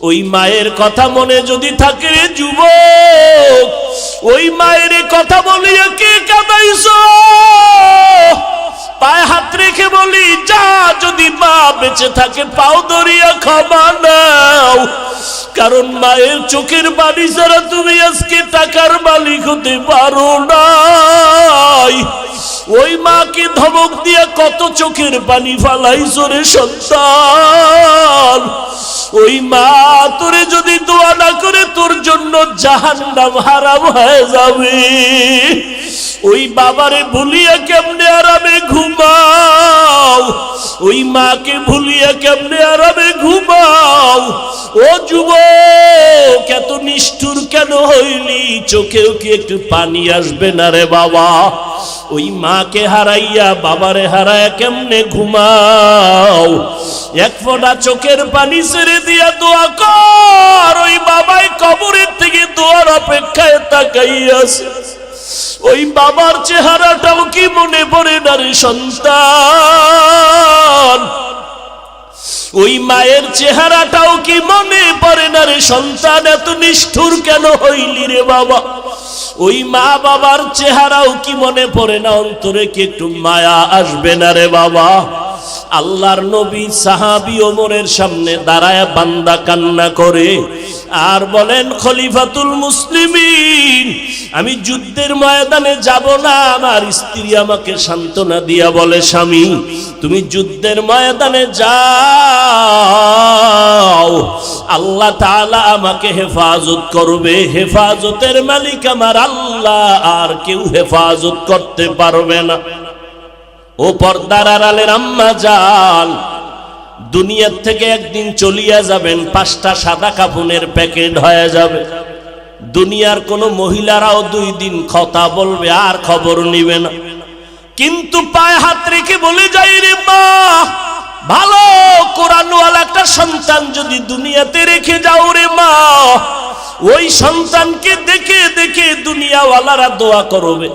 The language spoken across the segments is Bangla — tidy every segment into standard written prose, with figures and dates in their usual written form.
ওই মায়ের কথা মনে যদি থাকে রে যুবক, ওই মায়ের কথা বলিয়া কে কাঁদাইছো? পায়ে হাত রেখে বলি, যা যদি মা বেঁচে থাকে পাও ধরিয়া ক্ষমা নাও। কারণ মায়ের চোখের পানি ছাড়া তুমি আজকে টাকার মালিক হতে পারো নাই। ওই মাকে ধমক দিয়া কত চোখের পানি ফালাইছো রে সন্তান। ওই মা তোরে যদি দোয়া না করে তোর জন্য জাহান্নাম হারাম হয়ে যাবে। ওই বাবারে ভুলিয়া কেমনে আরামে ঘুমাও? ওই মাকে ভুলিয়া কেমনে আরামে ঘুমাও? ও যুবক, এত নিষ্ঠুর কেন হইলি? চোখেও কি একটু পানি আসবে না রে বাবা? ওই মাকে হারাইয়া বাবারে হারাইয়া কেমনে ঘুমাও? এক ফোঁটা চোখের পানি ছেড়ে দিয়া দোয়া কর। ওই বাবাই কবরের থেকে দোয়ার অপেক্ষায় তাকাইয়াছে। ওই বাবার চেহারাটাও কি মনে পড়ে না রে সন্তান? ওই মায়ের চেহারাটাও কি মনে পড়ে না রে সন্তান? এত নিষ্ঠুর কেন হইলি রে বাবা? ওই মা বাবার চেহারাও কি মনে পড়ে না? অন্তরে কি একটু মায়া আসবে না রে বাবা? আল্লাহর নবী সাহাবী ওমরের সামনে দাঁড়ায় বান্দা কান্না করে আর বলেন, খলিফাতুল মুসলিমিন, আমি যুদ্ধের ময়দানে যাব না। আমার স্ত্রী আমাকে সান্ত্বনা দিয়া বলে, স্বামী তুমি যুদ্ধের ময়দানে যাও, আল্লাহ তাআলা আমাকে হেফাজত করবে। হেফাজতের মালিক আমার আল্লাহ, আর কেউ হেফাজত করতে পারবে না। ও পর্দার আড়ালের আম্মা জান, দুনিয়ার থেকে একদিন চলিয়া যাবেন, 5টা সাদা কাফনের প্যাকেট হয়ে যাবে। দুনিয়ার কোন মহিলারাও 2 দিন কথা বলবে আর খবর নিবে না। কিন্তু পায়ে হাত রেখে বলে যাই রে মা, ভালো কোরআনওয়ালা একটা সন্তান যদি দুনিয়াতে রেখে যাও রে মা, ওই সন্তানকে দেখে দেখে দুনিয়াওয়ালারা দোয়া করবে।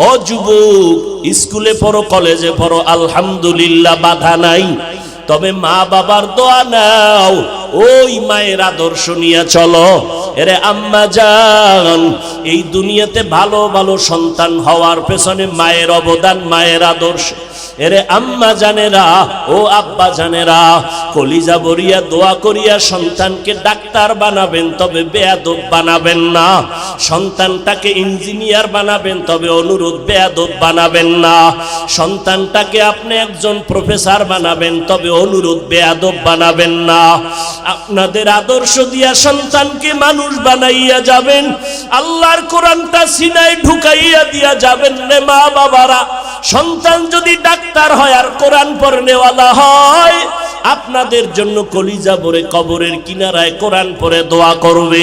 ও যুবক, স্কুলে পড়ো, কলেজে পড়ো, আলহামদুলিল্লাহ বাধা নাই, তবে মা বাবার দোয়া নাও। ওই মায়ের আদর্শ নিয়ে চলো। এরে আম্মা জান, এই দুনিয়াতে ভালো ভালো সন্তান হওয়ার পেছনে মায়ের অবদান, মায়ের আদর্শ। এরে আম্মা জানেরা, ও আব্বা জানেরা, কলিজা ভরিয়া দোয়া করিয়া সন্তানকে ডাক্তার বানাবেন, তবে বেয়াদব বানাবেন না। সন্তানটাকে ইঞ্জিনিয়ার বানাবেন, তবে অনুরোধ বেয়াদব বানাবেন না। সন্তানটাকে আপনি একজন প্রফেসর বানাবেন, তবে অনুরোধ বেয়াদব বানাবেন না। আপনাদের আদর্শ দিয়া সন্তানকে মানুষ বানাইয়া যাবেন, আল্লাহর কোরআনটা সিনায় ঢুকাইয়া দিয়া যাবেন রে মা বাবারা। সন্তান যদি ডাক্তার হয় আর কোরআন পড়নেওয়ালা হয়, আপনাদের জন্য কলিজা ভরে কবরের কিনারায় কোরআন পড়ে দোয়া করবে।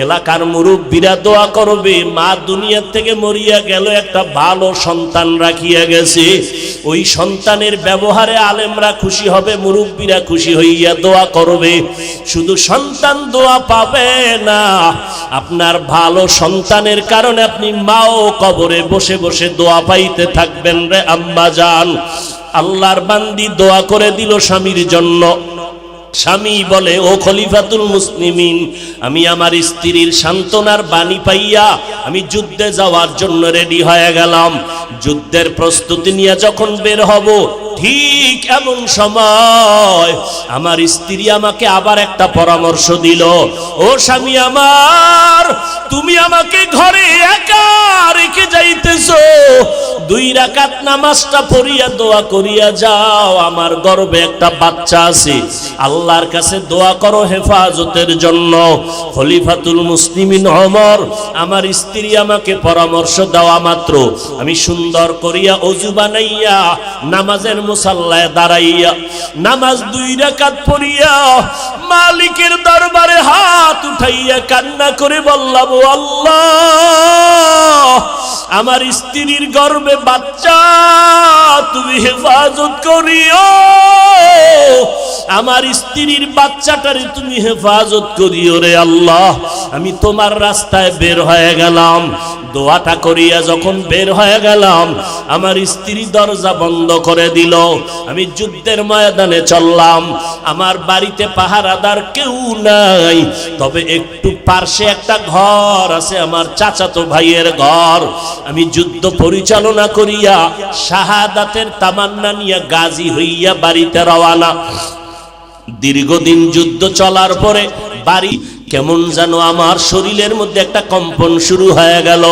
এলাকার মুরব্বীরা দোয়া করবে, মা দুনিয়া থেকে মরিয়া গেল, একটা ভালো সন্তান রাখিয়া গেছে। ওই সন্তানের ব্যবহারে আলেমরা খুশি হবে, মুরব্বীরা খুশি হইয়া দোয়া করবে। শুধু সন্তান দোয়া পাবে না, আপনার ভালো সন্তানের কারণে আপনি মাও কবরে বসে বসে দোয়া পাইতে থাকবেন রে আম্মা জান। আল্লাহর বান্দি দোয়া করে দিল স্বামীর জন্য। স্বামী বলে, ও খলিফাতুল মুসলিমিন, আমি আমার স্ত্রীর সান্ত্বনার বাণী পাইয়া আমি যুদ্ধে যাওয়ার জন্য রেডি হয়ে গেলাম। যুদ্ধের প্রস্তুতি নিয়ে যখন বের হব, ঠিক এমন সময় আমার স্ত্রী আমাকে আবার একটা পরামর্শ দিল, ও স্বামী আমার, তুমি আমাকে ঘরে একা রেখে যাইতেছো, 2 রাকাত নামাজটা পড়িয়া দোয়া করিয়া যাও, আমার গর্ভে একটা বাচ্চা আছে, আল্লাহর কাছে দোয়া করো হেফাজতের জন্য। খলিফাতুল মুসলিমিন ওমর, আমার স্ত্রী আমাকে পরামর্শ দেওয়া মাত্র আমি সুন্দর করিয়া ওযু বানাইয়া নামাজের মুসাল্লায় দাঁড়াইয়া নামাজ 2 রাকাত পড়িয়া মালিকের দরবারে হাত উঠাইয়া কান্না করে বললাম, ও আল্লাহ, আমার স্ত্রীর গর্ভে বাচ্চা, তুমি হেফাজত করিও, আমার স্ত্রীর বাচ্চাটারে তুমি হেফাজত করিও রে আল্লাহ। আমি তোমার রাস্তায় বের হয়ে গেলাম। দোয়াটা করিয়া যখন বের হয়ে গেলাম, আমার স্ত্রী দরজা বন্ধ করে দিল। আমি যুদ্ধের ময়দানে চললাম, আমার বাড়িতে পাহারাদার কেউ নাই, তবে একটু পার্শ্বে একটা ঘর আছে, আমার চাচাতো ভাইয়ের ঘর। আমি যুদ্ধ পরিচালনা করিয়া শাহাদাতের তামান্না নিয়ে গাজী হইয়া বাড়িতে রওয়ানা। দীর্ঘদিন যুদ্ধ চলার পরে বাড়ি কেমন যেন আমার শরীরের মধ্যে একটা কম্পন শুরু হয়ে গেল,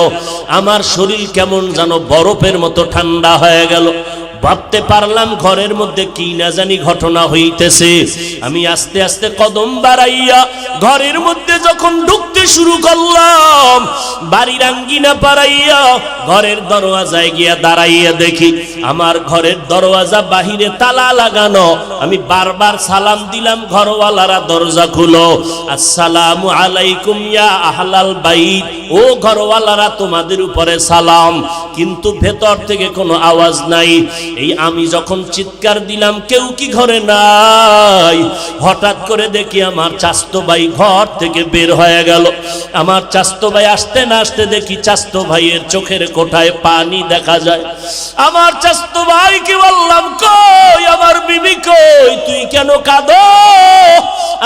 আমার শরীর কেমন যেন বরফের মতো ঠান্ডা হয়ে গেল। ভাবতে পারলাম ঘরের মধ্যে কি না জানি ঘটনা হইতেছে। আমি আস্তে আস্তে কদম বাড়াইয়া ঘরের মধ্যে যখন ঢুকতে শুরু করলাম, বাড়ির আঙ্গিনা পাড়াইয়া ঘরের দরওয়াজায় গিয়া দাঁড়াইয়া দেখি আমার ঘরের দরওয়াজা বাহিরে তালা লাগানো। আমি বারবার সালাম দিলাম, ঘরওয়ালারা দরজা খুলো, আসসালামু আলাইকুম ইয়া আহলাল বাইত, ও ঘরওয়ালারা তোমাদের উপরে সালাম, কিন্তু ভেতর থেকে কোনো আওয়াজ নাই। এই আমি যখন চিৎকার দিলাম কেউ কি ঘরে নাই, হঠাৎ করে দেখি আমার চাচতো ভাই ঘর থেকে বের হয়ে গেল। আমার চাচতো ভাই আসতে না আসতে দেখি চাচতো ভাইয়ের চোখের কোঠায় পানি দেখা যায়। আমার চাচতো ভাইকে বললাম, কই আমার বিবি কই, তুই কেন কাঁদো?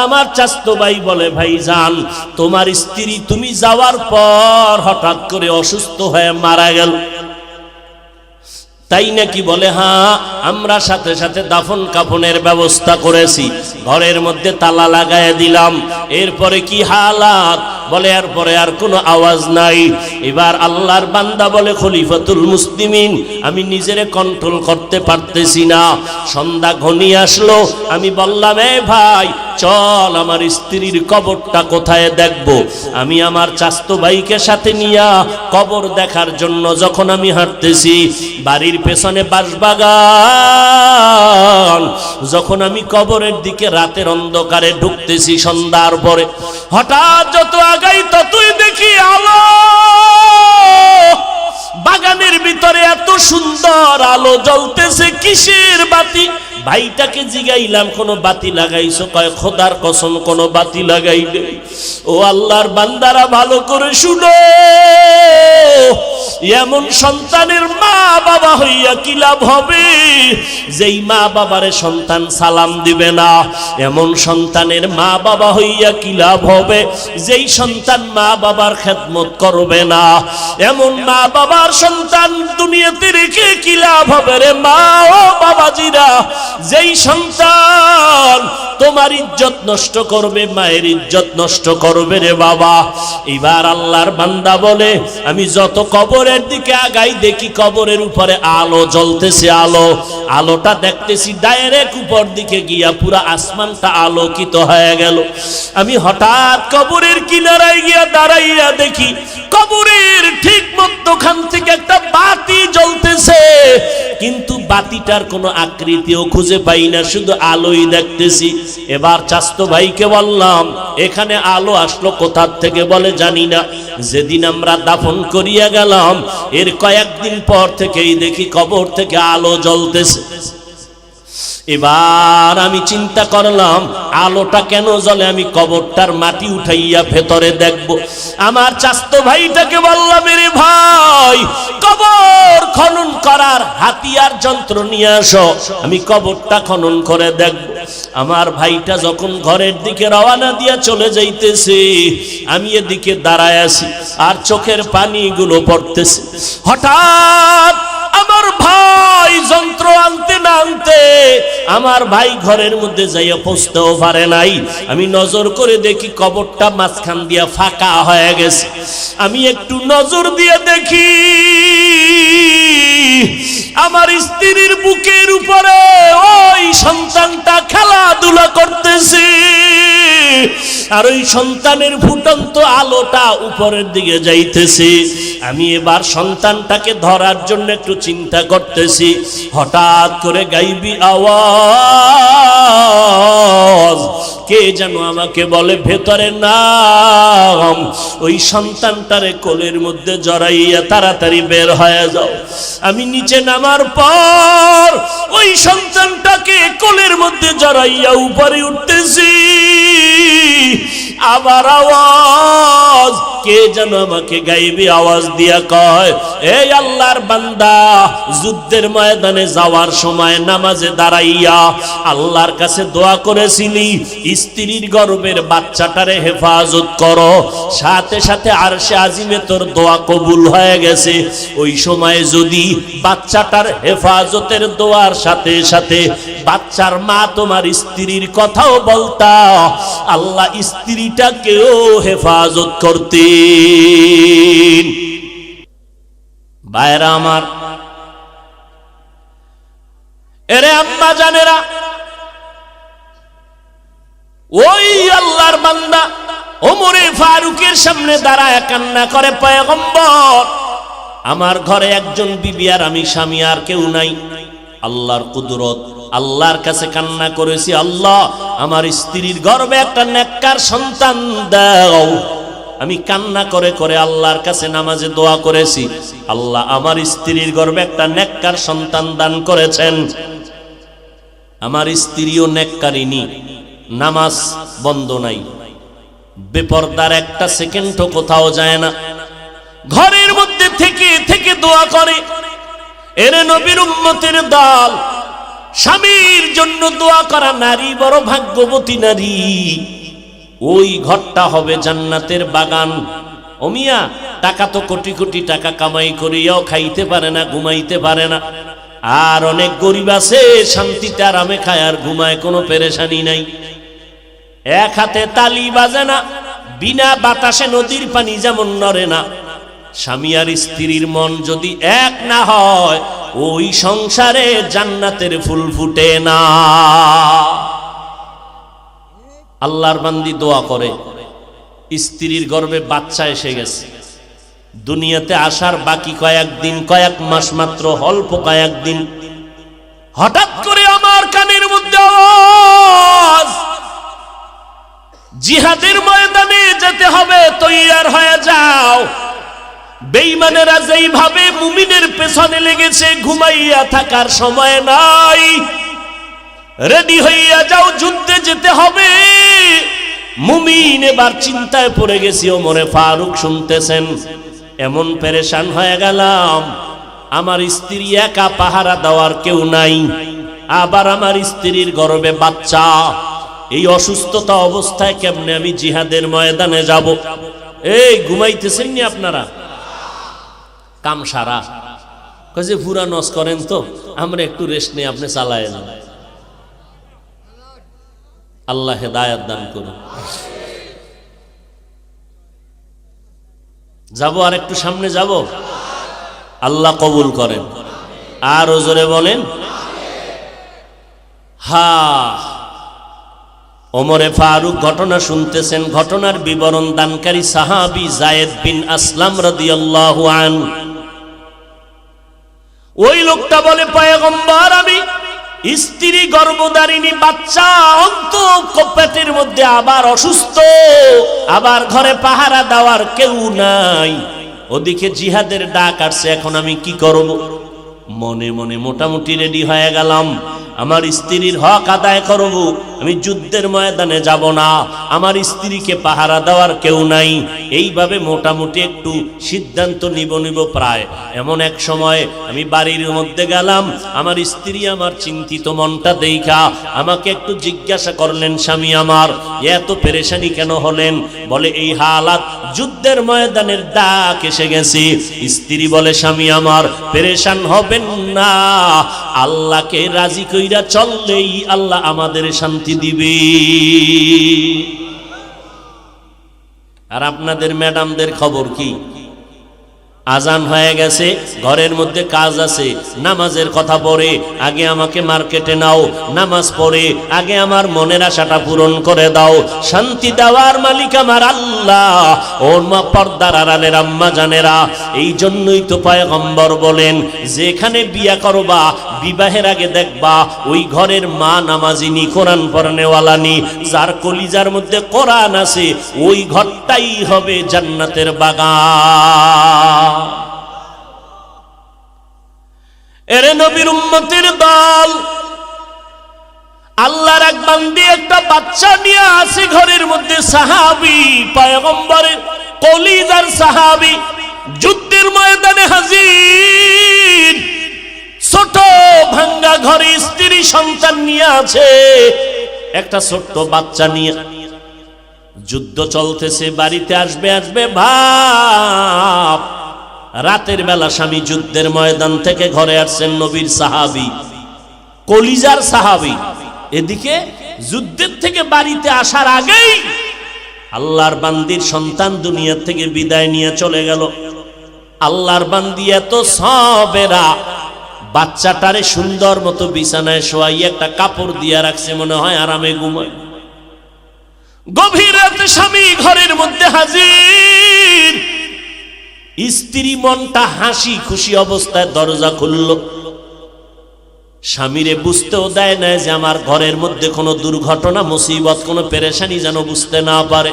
আমার চাচতো ভাই বলে, ভাইজান তোমার স্ত্রী তুমি যাওয়ার পর হঠাৎ করে অসুস্থ হয়ে মারা গেল। তাই নাকি? বলে হ্যাঁ, আমরা সাথে সাথে দাফন কাফনের ব্যবস্থা করেছি, ঘরের মধ্যে তালা লাগায় দিলাম। এরপরে কি হালাত? বলে এরপরে আর কোনো আওয়াজ নাই। এবার আল্লাহর বান্দা বলে, খলিফাতুল মুসলিমিন আমি নিজেরে কন্ট্রোল করতে পারতেছি না। সন্ধ্যা ঘনিয়ে আসলো, আমি বললাম, এ ভাই চল আমার স্ত্রীর কবরটা কোথায় দেখব। আমি আমার চাচতো ভাইকে সাথে নিয়া কবর দেখার জন্য যখন আমি হাঁটতেছি, বাড়ির পেছনে বাঁশবাগান, যখন আমি কবরের দিকে রাতের অন্ধকারে ঢুকতেছি সন্ধ্যার পরে, হঠাৎ যত আগাই ততই দেখি আলো। বাগানের ভিতরে এত সুন্দর আলো জ্বলতেছে, কিসের বাতি? ভাইটাকে জিগাইলাম, কোন বাতি লাগাইছো? কয় খোদার কসম কোন বাতি লাগাই নেই। ও আল্লাহর বান্দারা ভালো করে শুনো, এমন সন্তানের মা বাবা হইয়া কি লাভ হবে? যেই মা বাবারে সন্তান সালাম দিবে না, এমন সন্তানের মা বাবা হইয়া কি লাভ হবে? যেই সন্তান মা বাবার খেদমত করবে না, এমন মা বাবার সন্তান দুনিয়াতে রেখে কি লাভ হবে রে মা ও বাবাজিরা? যেই সন্তান তোমার ইজ্জত নষ্ট করবে, মায়ের ইজ্জত নষ্ট করবে রে বাবা। এবার আল্লাহর বান্দা বলে, আমি যত কবরের দিকে আগাই দেখি কবরের উপরে আলো জ্বলতেছে। আলোটা দেখতেছি ডাইরেক্ট উপর দিকে গিয়া পুরা আসমানটা আলোকিত হয়ে গেল। আমি হঠাৎ কবরের কিনারায় গিয়া দাঁড়াইয়া দেখি কবরের ঠিক মধ্যখান থেকে একটা বাতি জ্বলতেছে, কিন্তু বাতিটার কোনো আকৃতিও খুঁজে পাই না, শুধু আলোই দেখতেছি। এবার চাচতো ভাইকে বললাম, এখানে আলো আসলো কোথা থেকে? বলে জানি না। যেদিন আমরা দাফন করিয়া গেলাম এর কয়েকদিন পর থেকেই দেখি কবর থেকে আলো জ্বলতেছে। এবার আমি চিন্তা করলাম আলোটা কেন জ্বলে, আমি কবরটার মাটি উঠাইয়া ভেতরে দেখব। আমার চাচতো ভাইটাকে বললাম, রে ভাই কবর খনন করার হাতিয়ার যন্ত্র নিয়ে আসো, আমি কবরটা খনন করে দেখব। আমার ভাইটা যখন ঘরের দিকে রওনা দিয়া চলে যাইতেছে, আমি এদিকে দাঁড়ায় আছি আর চোখের পানিগুলো পড়তেছে। হঠাৎ আমার ভাই যন্ত্র আনতে না আনতে আমার ভাই ঘরের মধ্যে যাইয়া পৌঁছতেও পারে নাই। আমি নজর করে দেখি কবরটা মাঝখান দিয়া ফাঁকা হয়ে গেছে। আমি একটু নজর দিয়ে দেখি আমার স্ত্রীর বুকের উপরে ওই সন্তানটা খেলাধুলা করতেছে, আর ওই সন্তানের ফুটন্ত আলোটা উপরের দিকে যাইতেছে। আমি এবার সন্তানটাকে ধরার জন্য একটু চিন্তা করতেছি, হঠাৎ করে গাইবি আওয়াজ কে যেন আমাকে বলে, ভেতরে নাম। ওই সন্তানটারে কোলের মধ্যে জড়াইয়া তাড়াতাড়ি বের হয়ে যাও। আমি নিচে নামার পর ওই সন্তানটাকে কোলের মধ্যে জড়াইয়া উপরে উঠতেছি, আবার আওয়াজ কে যেন আমাকে গাইবে আওয়াজ দিয়া কয়, এই আল্লাহর বান্দা, যুদ্ধের ময়দানে যাওয়ার সময় নামাজে দাঁড়াইয়া আল্লাহর কাছে দোয়া করেছিলি স্ত্রীর গর্ভের বাচ্চাটারে হেফাজত করো, সাথে সাথে আরশে আজিমে তোর দোয়া কবুল হয়ে গেছে। ওই সময় যদি বাচ্চাটার হেফাজতের দোয়ার সাথে সাথে বাচ্চার মা তোমার স্ত্রীর কথাও বলতা, আল্লাহ স্ত্রীটাকেও হেফাজত করতেন। ভাইরা আমার, এরে আম্মা জানেরা, ওই আল্লাহর বান্দা ওমরে ফারুকের সামনে দাঁড়ায় কান্না করে, পয়গম্বর, আমার ঘরে একজন বিবি আর আমি স্বামী, আর কেউ নাই। আল্লাহর কুদরত, আল্লাহর কাছে কান্না করেছি, আল্লাহ আমার স্ত্রীর গর্ভে একটা নেককার সন্তান দাও। আমি কান্না করে করে আল্লাহর কাছে নামাজে দোয়া করেছি, আল্লাহ আমার স্ত্রীর গর্ভে একটা নেককার সন্তান দান করেছেন। আমার স্ত্রীও নেককারিনী, নামাজ বন্ধ নাই, বেপরদার একটা সেকেন্ডও কোথাও যায় না, ঘরের মধ্যে থেকে থেকে দোয়া করে। এর নবীর উম্মতের দল, স্বামীর জন্য দোয়া করা নারী বড় ভাগ্যবতী নারী। ওই ঘরটা হবে জান্নাতের বাগান। ও মিয়া, টাকা তো কোটি কোটি টাকা কামাই করিয়াও খাইতে পারে না, ঘুমাইতে পারে না। আর অনেক গরিব আছে শান্তিতে আরামে খায় আর ঘুমায়, কোনো পেরেশানি নাই। এক হাতে তালি বাজে না, বিনা বাতাসে নদীর পানি যেমন নড়ে না। স্বামী আর স্ত্রীর মন যদি এক না হয়, ওই সংসারে জান্নাতের ফুল ফুটে না। আল্লাহর বান্দি দোয়া করে, স্ত্রীর গর্ভে বাচ্চা এসে গেছে, দুনিয়াতে আসার বাকি কয়েকদিন, কয়েক মাস মাত্র, অল্প কয়েকদিন। হঠাৎ করে আমার কানের মধ্যে আওয়াজ, জিহাদের ময়দানে যেতে হবে, তৈয়ার হয়ে যাও। বেঈমানেরা যেইভাবে মুমিনের পেছনে লেগেছে, ঘুমাইয়া থাকার সময় নাই, রেডি হইয়া যাও, যুদ্ধে যেতে হবে। মুমিন এবার চিন্তায় পড়ে গেছি। ওমরে ফারুক শুনতেছেন, এমন পেরেশান হয়ে গেলাম, আমার স্ত্রী একা, পাহারা দেওয়ার কেউ নাই, আবার আমার স্ত্রীর গর্ভে বাচ্চা। এই অসুস্থতা অবস্থায় কেমনে আমি জিহাদের ময়দানে যাব? এই ঘুমাইতেছেন নি আপনারা? কাম সারা কাজে পুরা নস করেন তো, আমরা একটু রেস্ট নেই, আপনি চালায় যান। আল্লাহ হেদায়েত দান করুন। যাব আর একটু সামনে যাব, আল্লাহ কবুল করেন। আর জোরে বলেন হা। ওমরে ফারুক ঘটনা শুনতেছেন। ঘটনার বিবরণ দানকারী সাহাবী যায়েদ বিন আসলাম রাদিয়াল্লাহু আনহু। ওই লোকটা বলে, পয়গম্বর, আমি স্ত্রী গর্ভধারিণী, বাচ্চা অন্ত পেটের মধ্যে, আবার অসুস্থ, আবার ঘরে পাহারা দেওয়ার কেউ নাই, ওদিকে জিহাদের ডাক আসছে, এখন আমি কি করব? মনে মনে মোটামুটি রেডি হয়ে গেলাম, আমার স্ত্রীর হক আদায় করব, আমি যুদ্ধের ময়দানে যাব না, আমার স্ত্রীকে পাহারা দেওয়ার কেউ নাই। এইভাবে মোটামুটি একটু সিদ্ধান্ত নিব প্রায়। এমন এক সময় আমি বাড়ির মধ্যে গেলাম, আমার স্ত্রী আমার চিন্তিত মনটা দেখা আমাকে একটু জিজ্ঞাসা করলেন, স্বামী আমার এত পেরেশানি কেন হলেন? বলে, এই হালাত, যুদ্ধের ময়দানের ডাক এসে গেছে। স্ত্রী বলে, স্বামী আমার পেরেশান হবেন না, আল্লাহকে রাজি কইরা চললেই আল্লাহ আমাদের শান্তি দিবে। আর আপনাদের ম্যাডামদের খবর কি? আজান হয়ে গেছে, ঘরের মধ্যে কাজ আছে, নামাজের কথা পড়ে আগে আমাকে মার্কেটে নাও, নামাজ পড়ে আগে আমার মনের আশাটা পূরণ করে দাও। শান্তি দেওয়ার মালিক আমার আল্লাহ। ওর মা পর্দার আড়ালের আম্মা জানেরা, এই জন্যই তো পয়গম্বর বলেন, যেখানে বিয়া করবা বিবাহের আগে দেখবা ওই ঘরের মা নামাজিনী, কোরআন পড়নেওয়ালানি, যার কলিজার মধ্যে কোরআন আছে, ওই ঘরটাই হবে জান্নাতের বাগান। এরে নবীর উম্মতের দল, আল্লাহর এক বান্দি একটা বাচ্চা নিয়ে আসে ঘরের মধ্যে। সাহাবী পয়গম্বরের কলিজার সাহাবী যুদ্ধের ময়দানে হাজির, ছোট ভাঙ্গা ঘরে স্ত্রী সন্তান নিয়ে আছে, একটা ছোট্ট বাচ্চা নিয়ে যুদ্ধ চলতেছে, বাড়িতে আসবে ভাব। রাতের বেলা স্বামী যুদ্ধের ময়দান থেকে ঘরে আসছেন, নবীর সাহাবী, কলিজার সাহাবী। এদিকে যুদ্ধের থেকে বাড়িতে আসার আগেই আল্লাহর বান্দির সন্তান দুনিয়া থেকে বিদায় নিয়ে চলে গেল। আল্লাহর বান্দি এত সবেরা, বাচ্চাটারে সুন্দর মতো বিছানায় শোয়াই একটা কাপড় দিয়ে রাখছে, মনে হয় আরামে ঘুমায়। গভীর রাতে স্বামী ঘরের মধ্যে হাজির, স্ত্রী মনটা হাসি খুশি অবস্থায় দরজা খুলল। স্বামীরে বুঝতেও দেয় না যে আমার ঘরের মধ্যে কোনো দুর্ঘটনা, মুসিবত, কোনো পেরেশানি যেন বুঝতে না পারে।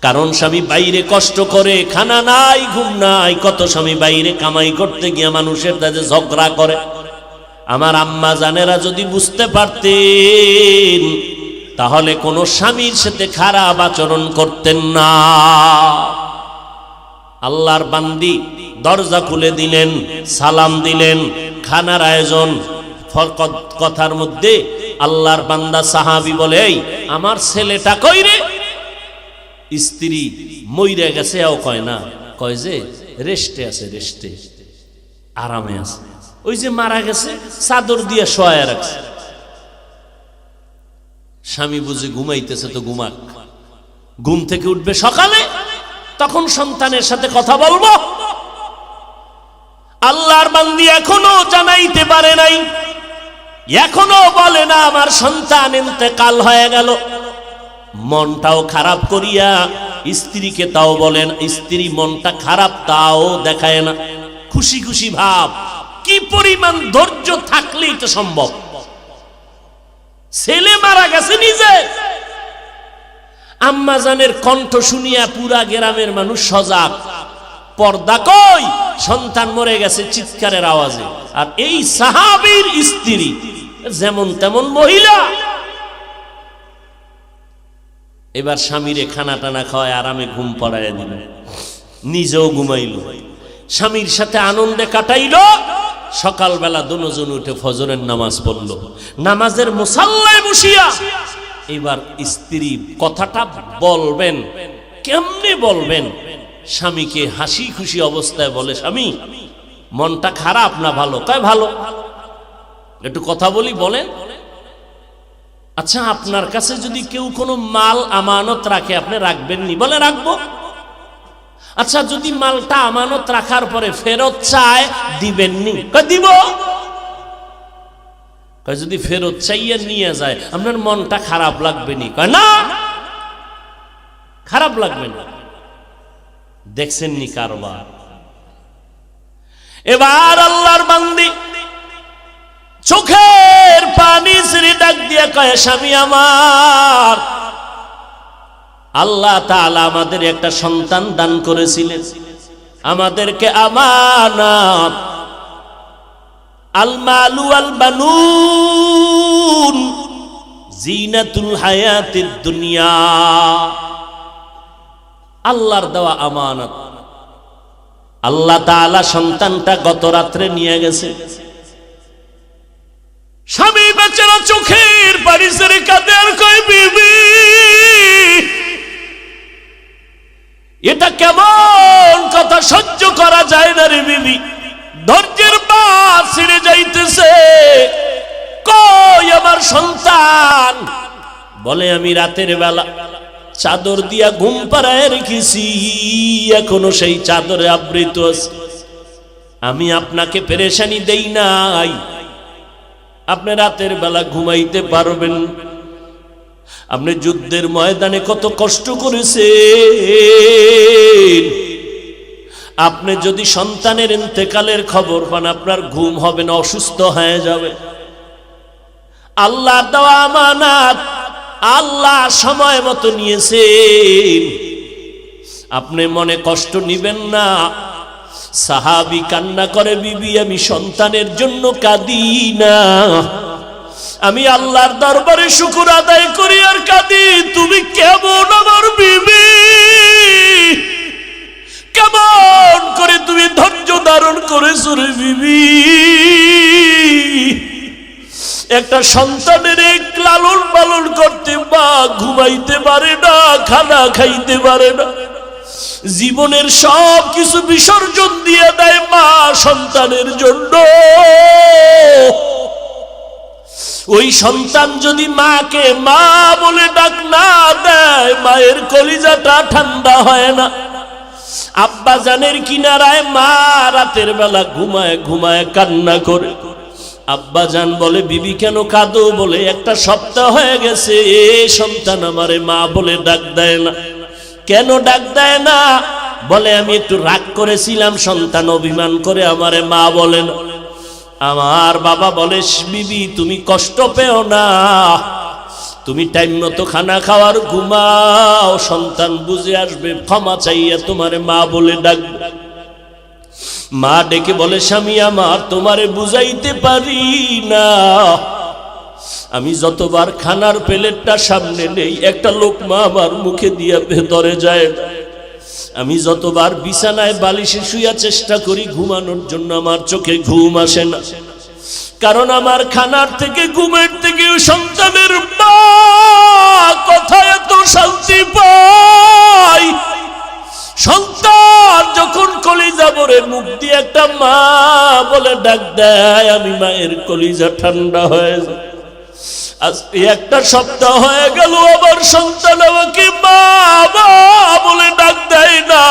কারণ স্বামী বাইরে কষ্ট করে, খানা নাই, ঘুম নাই। কত স্বামী বাইরে কামাই করতে গিয়ে মানুষের কাছে ঝগড়া করে। আমার আম্মা জানেরা যদি বুঝতে পারতেন, তাহলে কোনো স্বামীর সাথে খারাপ আচরণ করতেন না। আল্লাহর বান্দি দরজা খুলে দিলেন, সালাম দিলেন, খানার আয়োজন। কথার মধ্যে আল্লাহর বান্দা সাহাবী বলে, এই আমার ছেলেটা কই রে? স্ত্রী মইরা গেছে, ও কয় না, কয় যে রেস্টে আছে, রেস্টে, আরামে আছে। ওই যে মারা গেছে, চাদর দিয়ে শোয়া রাখছে। স্বামী বুঝে ঘুমাইতেছে, তো ঘুমাক, ঘুম থেকে উঠবে সকালে, তখন সন্তানের সাথে কথা বলবো। আল্লাহর বান্দি এখনো জানাইতে পারে নাই, এখনো বলে না আমার সন্তান ইন্তেকাল হয়ে গেল। মনটাও খারাপ করিয়া স্ত্রীকে তাও বলেন, স্ত্রী মনটা খারাপ তাও দেখায় না, খুশি খুশি ভাব। কি পরিমাণ ধৈর্য থাকলেই তো সম্ভব। ছেলে মারা গেছে নিজে, আম্মা জানের কণ্ঠ শুনিয়া পুরা গ্রামের মানুষ সজাগ। পর্দা কই, সন্তান মরে গেছে চিৎকারের আওয়াজে। আর এই সাহাবীর স্ত্রী যেমন তেমন মহিলা, এবার স্বামীরে খানা টানা খাওয়ায় আরামে ঘুম পড়াইয়া দিল, নিজেও ঘুমাইল, স্বামীর সাথে আনন্দে কাটাইল। সকালবেলা দুজন উঠে ফজরের নামাজ পড়ল, নামাজের মুসাল্লায় বসিয়া এবার স্ত্রী কথাটা বলবেন, কেমনে বলবেন? স্বামীকে হাসি খুশি অবস্থায় বলে, স্বামী মনটা খারাপ না ভালো? কয় ভালো। একটু কথা বলি, বলেন। আচ্ছা, আপনার কাছে যদি কেউ কোনো মাল আমানত রাখে, আপনি রাখবেন নি? বলে রাখবো। আচ্ছা, যদি মালটা আমানত রাখার পরে ফেরত চায়, দিবেন নি? কয় দিব। কয় যদি ফেরত চাইয়া নিয়ে যায়, আপনার মনটা খারাপ লাগবে নি? কয় না, খারাপ লাগবে না। দেখছেন নি কারবার? এবার আল্লাহর বান্দি চোখের পানি ছেড়ে ডাক দিয়া কয়, স্বামী আমার, আল্লাহ তাআলা আমাদের একটা সন্তান দান করেছিলেন, আমাদেরকে আমানত। আল মালু আল বানুন জিনাতুল হায়াতিদ দুনিয়া, আল্লাহর দেওয়া আমানত। আল্লাহ তাআলা সন্তানটা গত রাত্রে নিয়ে গেছে। স্বামী বেচারা চোখের পানি ছেড়ে কাঁদে আর কয়, বিবি এটা কেমন কথা, সহ্য করা যায় না রে বিবি, ধৈর্যের বাঁধ ছিঁড়ে যাইতেছে। কই আমার সন্তান? বলে, আমি রাতের বেলা চাদর দিয়া ঘুম পাড়ায় রেখেছি, এখনো সেই চাদরে আবৃত আছে। আমি আপনাকে পেরেশানি দেই নাই, আপনি রাতের বেলা ঘুমাইতে পারবেন। আপনি যুদ্ধের ময়দানে কত কষ্ট করেছেন, আপনি যদি সন্তানের ইন্তেকালের খবর পান, আপনার ঘুম হবে না, অসুস্থ হয়ে যাবে। আল্লাহর দেওয়া আমানত আল্লাহ সময় মতো নিয়েছেন, আপনি মনে কষ্ট নিবেন না। সাহাবী কান্না করে, বিবি আমি সন্তানের জন্য কাঁদি না, আমি আল্লাহর দরবারে শুকর আদায় করি আর কাঁদি। তুমি কেমন আমার বিবি? করেছো রে বিবি। একটা সন্তানের লালন পালন করতে মা ঘুমাইতে পারে না, খানা খাইতে পারে না, জীবনের সব কিছু বিসর্জন দিয়ে দেয় মা সন্তানের জন্য। ওই সন্তান যদি মাকে মা বলে ডাক না দেয়, মায়ের কলিজাটা ঠান্ডা হয় না। আব্বা জানের কিনারায় মা রাতের বেলা ঘুমায় ঘুমায় কান্না করে। আব্বা জান বলে, বিবি কেন কাঁদো? বলে, একটা সপ্তাহ হয়ে গেছে এ সন্তান আমারে মা বলে ডাক দেয় না। কেন ডাক দেয় না? বলে, আমি একটু রাগ করেছিলাম, সন্তান অভিমান করে আমারে মা বলে না। আমার বাবা বলে, বিবি তুমি কষ্ট পেও না, তুমি টাইম মতো খানা খাওয়ার ঘুমাও, সন্তান বুঝে আসবে, ক্ষমা চাইয়া তোমারে মা বলে ডাকবে। মা ডেকে বলে, স্বামী আমার, তোমারে বুঝাইতে পারি না, আমি যতবার খানার প্লেটটা সামনে নেই একটা লোকমা আমার মুখে দিয়া ভেতরে যায়। আমি যতবার বিছানায় বালিশে শুয়া চেষ্টা করি ঘুমানোর জন্য, আমার চোখে ঘুম আসে না। কারণ আমার খানার থেকে, ঘুমের থেকে সন্তানের মা কথা এত শান্তি পায়। সন্তান যখন কলিজা ভরে মুখ দিয়ে একটা মা বলে ডাক দেয়, আমি মায়ের কলিজা ঠান্ডা হয়ে যায়। আজকে একটা সপ্তাহ হয়ে গেল আমার সন্তান আমাকে মা বলে ডাক দেয় না।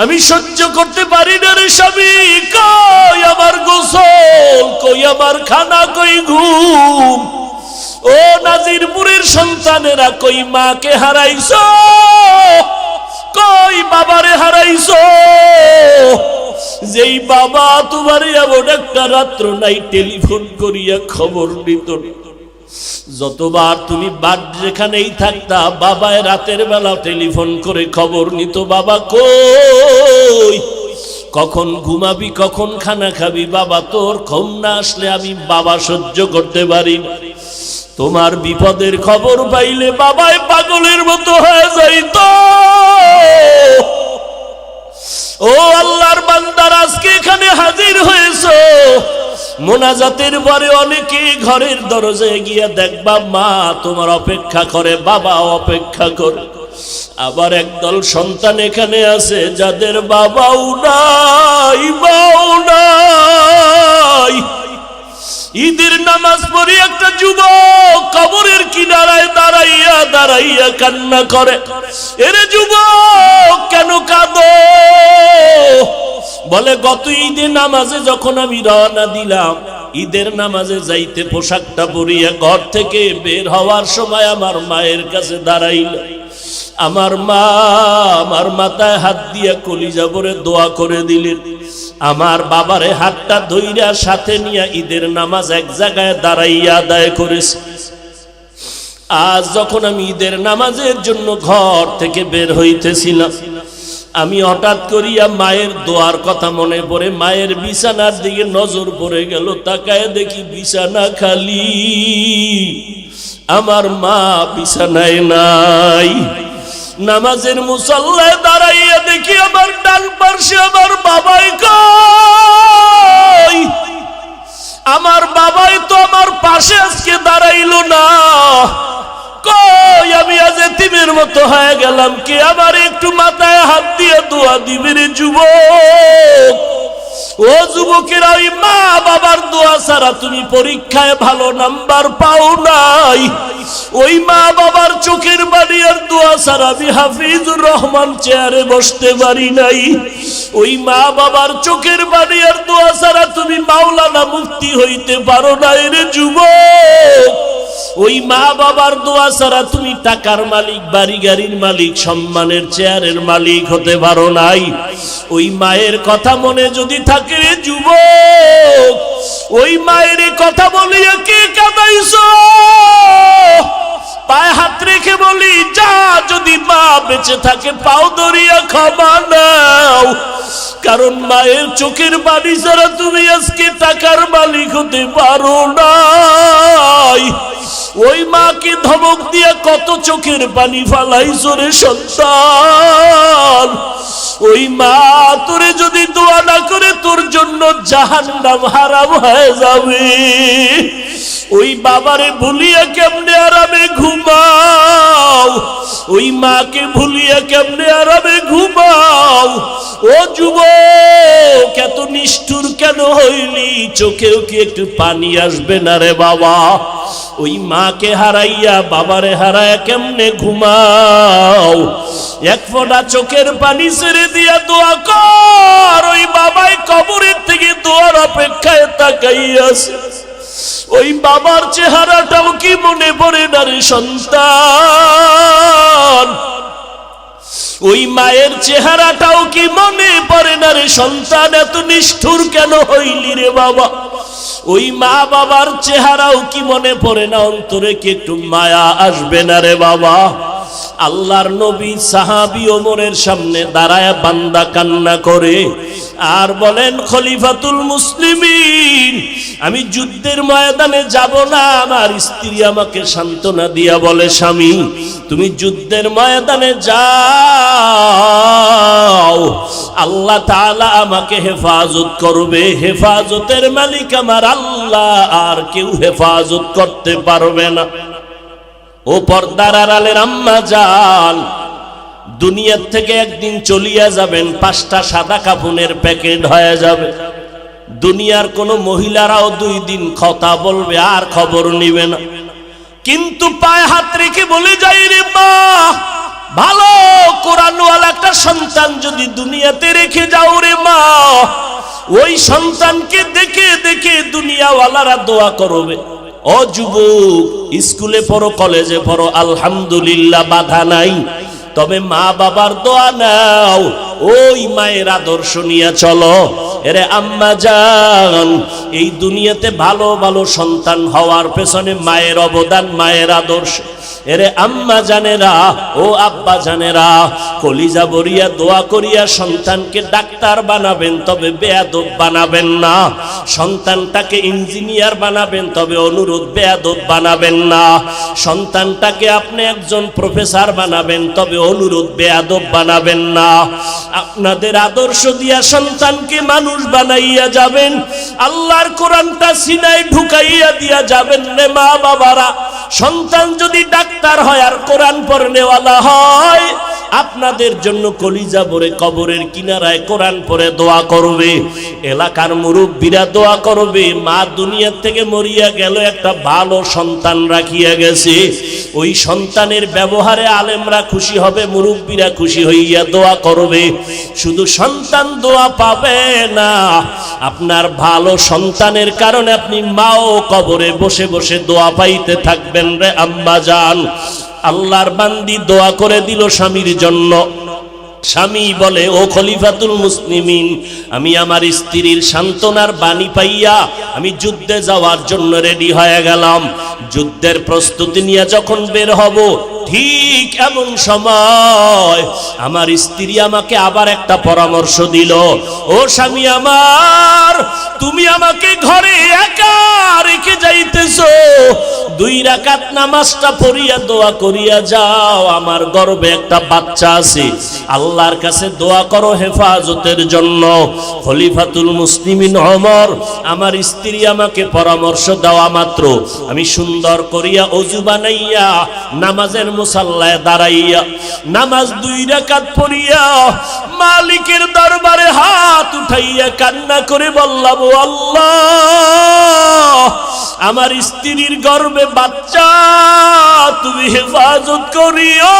আমি সহ্য করতে পারি না রে স্বামী। কই আমার গোসল, কই আমার খানা, কই ঘুম? ও নাজিরপুরের সন্তানেরা, কই মাকে হারাইছো, কই বাবারে হারাইছো? যেই বাবা তোমারে এমন একটা রাত্র নাই টেলিফোন করিয়া খবর নিত। যতবার তুমি যেখানেই থাকতা, বাবায় রাতের বেলা টেলিফোন করে খবর নিত, বাবা কই, কখন ঘুমাবি, কখন খানা খাবি? বাবা তোর ঘুম না আসলে আমি বাবা সহ্য করতে পারি না। তোমার বিপদের খবর পাইলে বাবায় পাগলের মতো হয়ে যাইত। ও আল্লাহর বান্দার, আজকে এখানে হাজির হয়েছো, মোনাজাতের পরে অনেকে ঘরের দরজায় গিয়া দেখবা মা তোমার অপেক্ষা করে, বাবা অপেক্ষা করে। আবার একদল সন্তান এখানে আছে যাদের বাবাও নাই, মাও নাই। ঈদের নামাজ পড়ে একটা যুবক কবরের কিনারায় দাঁড়াইয়া দাঁড়াইয়া কান্না করে। এরে যুবক কেন কাঁদো? বলে, গত ঈদের নামাজে যখন আমি রওনা দিলাম, ঈদের নামাজে যাইতে পোশাকটা পরিয়া ঘর থেকে বের হওয়ার সময় আমার মায়ের কাছে দাঁড়াইল। আমার মা আমার মাথায় হাত দিয়া কলিজা ভরে দোয়া করে দিলেন। আমার বাবারে হাতটা ধইরা সাথে নিয়ে ঈদের নামাজ এক জায়গায় দাঁড়াইয়া আদায় করেছে। আজ যখন আমি ঈদের নামাজের জন্য ঘর থেকে বের হইতেছিলাম, আমি হঠাৎ করিয়া মায়ের দোয়ার কথা মনে পড়ে মায়ের বিছানার দিকে নজর পড়ে গেল। তাকায় দেখি বিছানা খালি, আমার মা বিছানায় নাই। নামাজের মুসল্লায় দাঁড়াইয়া দেখি আমার ডান পাশে আমার বাবাই কই? আমার বাবাই তো আমার পাশে আজকে দাঁড়াইলো না। কই আমি আজ এতিমের মতো হয়ে গেলাম। কে আমার একটু মাথায় হাত দিয়ে দোয়া দিবে রে যুবক? ও যুবকেরা, ওই মা বাবার দোয়া ছাড়া তুমি পরীক্ষায় ভালো নাম্বার পাও নাই। ওই মা বাবার চোখের বাড়ি আর দোয়া ছাড়া আমি হাফিজুর রহমান চেয়ারে বসতে পারি নাই। ওই মা বাবার চোখের বাড়ি আর দোয়া ছাড়া তুমি মাওলানা মুফতি হইতে পারো না রে যুবক। ওই মা বাবার দোয়া ছাড়া তুমি টাকার মালিক, বাড়ি গাড়ির মালিক, সম্মানের চেয়ারের মালিক হতে পারো নাই। ওই মায়ের কথা মনে যদি থাকে রে যুবক, ওই মায়ের কথা বলিয়া কে কাঁদাইছো? পায়ে হাত রেখে বলি, যা যদি মা বেঁচে থাকে পাও ধরিয়া ক্ষমা নাও। কারণ মায়ের চোখের পানি ছাড়া তুমি আজকে টাকার মালিক হতে পারো নাই। ওই মাকে ধমক দিয়া কত চোখের পানি ফালাইছো রে সন্তান। ওই মা তোরে যদি দোয়া না করে তোর জন্য জাহান্নাম হারাম হয়ে যাবে। ওই বাবারে ভুলিয়া কেমনে আরামে ঘুমাও, ওই মাকে ভুলিয়া কেমনে আরামে ঘুমাও। ও যুবক, এত নিষ্ঠুর কেন হইলি? চোখেও কি একটু পানি আসবে না রে বাবা? ওই মাকে হারাইয়া বাবারে হারাইয়া কেমনে ঘুমাও? এক ফোঁটা চোখের পানি ছেড়ে দিয়া দোয়া কর। ওই বাবাই কবরের থেকে দোয়ার অপেক্ষায় তাকাইয়াছে। ওই বাবার চেহারাটাও কি মনে পড়ে না রে সন্তান? ওই মায়ের চেহারাটাও কি মনে পড়ে না রে সন্তান? এত নিষ্ঠুর কেন হইলি রে বাবা? ওই মা বাবার চেহারাও কি মনে পড়ে না? অন্তরে কি একটু মায়া আসবে না রে বাবা? আল্লাহর নবী সাহাবী ওমরের সামনে দাঁড়ায় বান্দা কান্না করে আর বলেন, খলিফাতুল মুসলিমিন, আমি যুদ্ধের ময়দানে যাব না। আমার স্ত্রী আমাকে সান্ত্বনা দিয়া বলে, স্বামী তুমি যুদ্ধের ময়দানে যাও, আল্লাহ তাআলা আমাকে হেফাজত করবে। হেফাজতের মালিক আমার আল্লাহ, আর কেউ হেফাজত করতে পারবে না। ও পর্দার আড়ালের আম্মা জান, দুনিয়ার থেকে একদিন চলিয়া যাবেন, 5টা সাদা কাফনের প্যাকেট হয়ে যাবে। দুনিয়ার কোন মহিলারাও 2 দিন কথা বলবে আর খবর নিবে না। কিন্তু পায়ে হাত রেখে বলে যাই রে মা, ভালো কোরআনওয়ালা একটা সন্তান যদি দুনিয়াতে রেখে যাও রে মা, ওই সন্তানকে দেখে দেখে দুনিয়াওয়ালারা দোয়া করবে। ও যুবক, স্কুলে পড়ো, কলেজে পড়ো, আলহামদুলিল্লাহ বাধা নাই, তবে মা বাবার দোয়া নাও, ওই মায়ের আদর্শ নিয়ে চলো। এরে আম্মা জান, এই দুনিয়াতে ভালো ভালো সন্তান হওয়ার পেছনে মায়ের অবদান, মায়ের আদর্শ। এরে আম্মা জানেরা, ও আব্বা জানেরা, কলিজা বরিয়া দোয়া করিয়া সন্তানকে ডাক্তার বানাবেন, তবে বেয়াদব বানাবেন না। সন্তানটাকে ইঞ্জিনিয়ার বানাবেন, তবে অনুরোধ বেয়াদব বানাবেন না। সন্তানটাকে আপনি একজন প্রফেসর বানাবেন, তবে অনুরোধ বেয়াদব বানাবেন না। আপনাদের আদর্শ দিয়া সন্তানকে মানুষ বানাইয়া যাবেন, আল্লাহর কোরআনটা সিনায় ঢুকাইয়া দিয়া যাবেন রে মা বাবারা। সন্তান যদি ডাক্তার হয় আর কোরআন পড়নেওয়ালা হয়, আপনাদের জন্য কলিজা ভরে কবরের কিনারায় কোরআন পড়ে দোয়া করবে, এলাকার মুরব্বীরা দোয়া করবে। মা দুনিয়া থেকে মরিয়া গেল, একটা ভালো সন্তান রাখিয়া গেছে, ওই সন্তানের ব্যবহারে আলেমরা খুশি হবে, মুরব্বীরা খুশি হইয়া দোয়া করবে। শুধু সন্তান দোয়া পাবে না, আপনার ভালো সন্তানের কারণে আপনি মাও কবরে বসে বসে দোয়া পাইতে থাকবেন রে আম্মা জান। আল্লাহর বান্দি দোয়া করে দিল স্বামীর জন্য। স্বামী বলে, ও খলিফাতুল মুসলিমিন, আমি আমার স্ত্রীর সান্ত্বনার বাণী পাইয়া আমি যুদ্ধে যাওয়ার জন্য রেডি হয়ে গেলাম। যুদ্ধের প্রস্তুতি নিয়ে যখন বের হব, ঠিক এমন সময় আমার স্ত্রী আমাকে আবার একটা পরামর্শ দিল, ও স্বামী আমার, তুমি আমাকে ঘরে একা রেখে যাইতেছো, 2 রাকাত নামাজটা পড়িয়া দোয়া করিয়া যাও, আমার গর্ভে একটা বাচ্চা আছে, আল্লাহর কাছে দোয়া করো হেফাজতের জন্য। খলিফাতুল মুসলিমিন ওমর, আমার স্ত্রী আমাকে পরামর্শ দেওয়া মাত্র আমি সুন্দর করিয়া ওযু বানাইয়া নামাজের মুসাল্লায় দাঁড়াইয়া নামাজ 2 রাকাত পড়িয়া মালিকের দরবারে হাত উঠাইয়া কান্না করে বললাম, ও আল্লাহ, আমার স্ত্রীর গর্ভে বাচ্চা, তুমি হেফাজত করিও,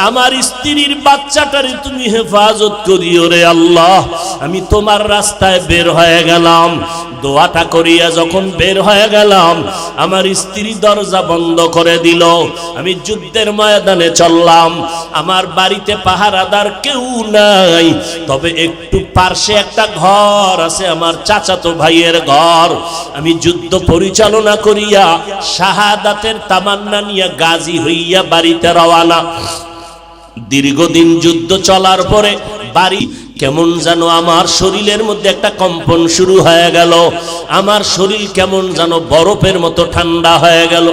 আমার স্ত্রীর বাচ্চাটারে তুমি হেফাজত করিও রে আল্লাহ। আমি তোমার রাস্তায় বের হয়ে গেলাম। দোয়াটা করিয়া যখন বের হয়ে গেলাম, আমার স্ত্রী দরজা বন্ধ করে দিল। আমি যুদ্ধের ময়দানে চললাম। আমার বাড়িতে পাহারাদার কেউ নাই, তবে একটু পার্শ্বে একটা ঘর আছে, আমার চাচাতো ভাইয়ের ঘর। আমি যুদ্ধ পরিচালনা করিয়া শাহাদাতের তামান্না নিয়ে গাজী হইয়া বাড়িতে রওয়ানা। দীর্ঘদিন যুদ্ধ চলার পরে বাড়ি কেমন যেন আমার শরীরের মধ্যে একটা কম্পন শুরু হয়ে গেল, আমার শরীর কেমন যেন বরফের মতো ঠান্ডা হয়ে গেল।